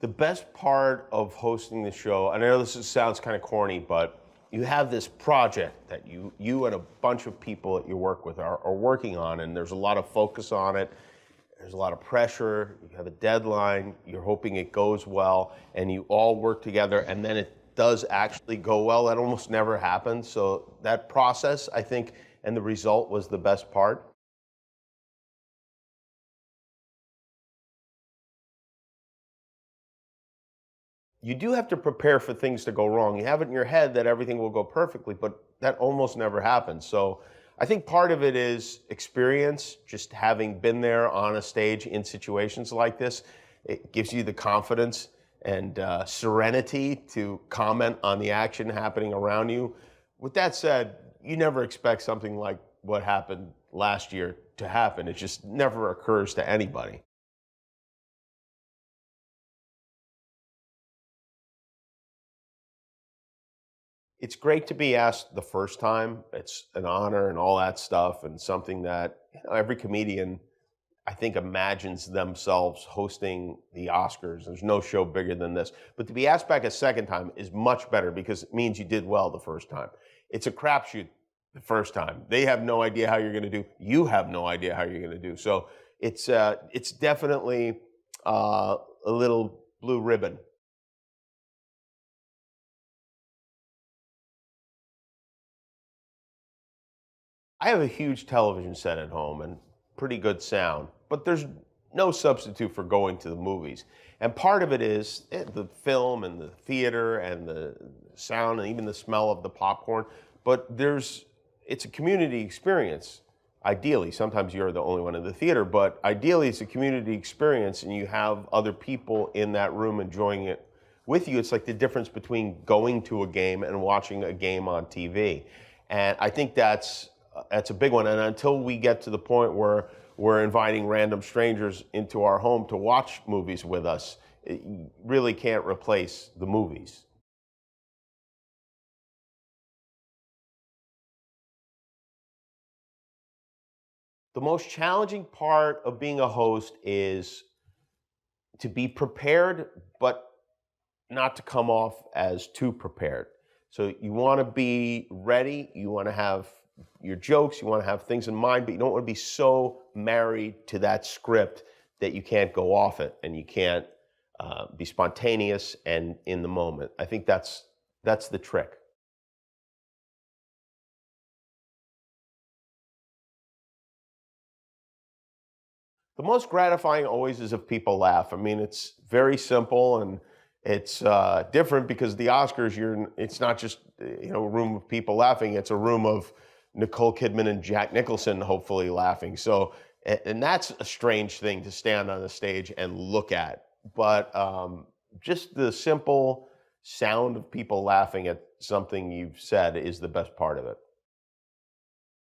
The best part of hosting the show, I know sounds kind of corny, but you have this project that you and a bunch of people that you work with are working on, and there's a lot of focus on it. There's a lot of pressure. You have a deadline. You're hoping it goes well, and you all work together, and then it does actually go well. That almost never happens. So that process, I think, and the result was the best part. You do have to prepare for things to go wrong. You have it in your head that everything will go perfectly, but that almost never happens. So I think part of it is experience, just having been there on a stage in situations like this. It gives you the confidence and serenity to comment on the action happening around you. With that said, you never expect something like what happened last year to happen. It just never occurs to anybody. It's great to be asked the first time. It's an honor and all that stuff, and something that every comedian, I think, imagines themselves hosting the Oscars. There's no show bigger than this. But to be asked back a second time is much better because it means you did well the first time. It's a crapshoot the first time. They have no idea how you're going to do. You have no idea how you're going to do. So it's definitely a little blue ribbon. I have a huge television set at home and pretty good sound, but there's no substitute for going to the movies. And part of it is the film and the theater and the sound and even the smell of the popcorn. But it's a community experience. Ideally, sometimes you're the only one in the theater, but ideally it's a community experience and you have other people in that room enjoying it with you. It's like the difference between going to a game and watching a game on TV. And I think that's a big one. And until we get to the point where we're inviting random strangers into our home to watch movies with us, it really can't replace the movies. The most challenging part of being a host is to be prepared, but not to come off as too prepared. So you want to be ready, you want to have your jokes, you want to have things in mind, but you don't want to be so married to that script that you can't go off it and you can't be spontaneous and in the moment. I think that's the trick. The most gratifying always is if people laugh. I mean, it's very simple and it's different because the Oscars, it's not just a room of people laughing. It's a room of Nicole Kidman and Jack Nicholson hopefully laughing. So, and that's a strange thing to stand on the stage and look at. But just the simple sound of people laughing at something you've said is the best part of it.